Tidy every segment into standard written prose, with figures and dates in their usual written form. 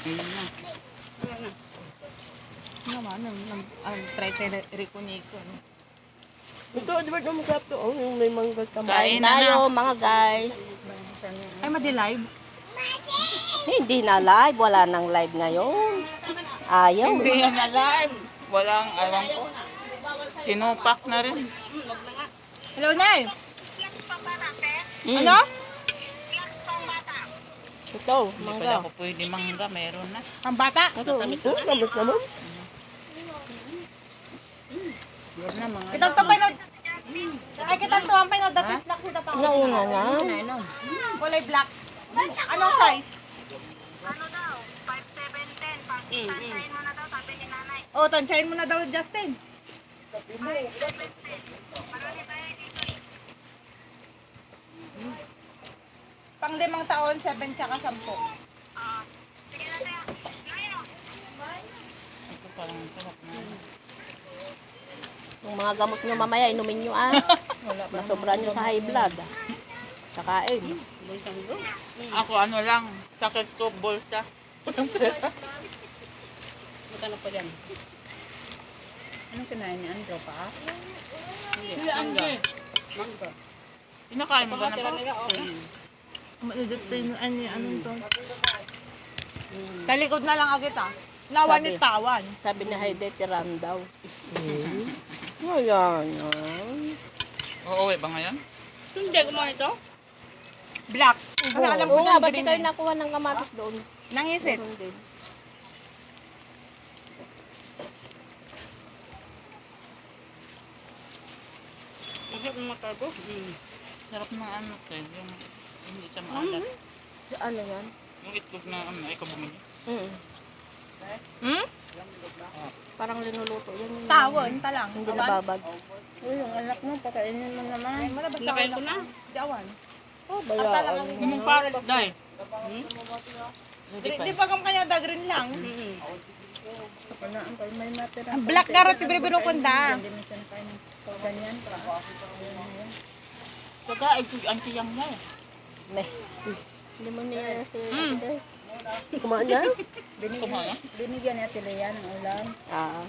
Ayun na. Naman, ang try Rico Nico. Ito, di ba ito masarap to? Oh, yung may mangga sa Kain mga. na Tayo, na. mga guys. Ay, madi-live. Hindi na live. Wala nang live ngayon. Ayaw. Hindi yan alive. Walang, alam ko. Tinupak na rin. Hello, Nay. Mm. Ano? Ito, Hindi mangga. pala ako pwede mangga. Meron na. Ang bata. Ito, Tamis naman. Meron na mga. Kitang to pinod. Ay, kitang to ang pinod. That is black sila pa. nauna na. Kulay black. Anong size? Oh, tansyahin mo na daw, Justin. Pang 5 taon, 7 tsaka 10. Ito parang sarap na. Yung mga gamot nyo mamaya, inumin nyo ah. Masobra nyo sa high blood. Sakain. Ako ano lang. Sakit ko, bolsa. Putang presa. Magkano pa dyan? Anong kinain niya? Andro pa? Hindi, Ande. Pinakain mo ba na pa? Justin, anong to? Talikod na lang agad ah. Nawan ni tawan. Sabi ni Heide, tiran daw. Ayan. Oo, ba ngayon? Hindi, gumawa ito? Black. Kasi alam ko Oo nga, niya, ba't di kayo nakuha ng kamatis doon? nangisit. Meron din. Sarap ng ano, yung hindi siya maalat. Ano yan? Yung itlog na ano, ikaw bumili. Mm. Hmm? Parang linuluto yan. Tawon, talang. Hindi nababag. Uy, yung anak mo, pakainin mo naman. Ay, malabas na ko na. Jawan. Oh, bala. Yung parang dahil. Di pa kang kanya dagrin lang. Ang black garot, ibibiro ko da. Saka, ang tiyang mo. Meh. Hindi mo niya si guys. Kumain niya? Kumaya. Binigyan niya sila yan ng ulam. Ah.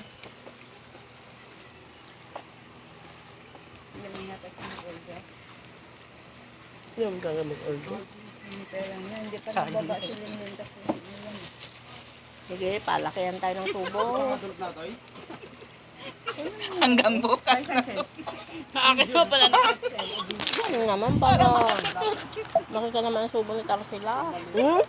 Yung mga mag-order. Sige, palakihan tayo ng tubo. Hanggang bukas na. Akin mo pala na. Ano naman para makita naman ang subo ni Tarsila. Hmm?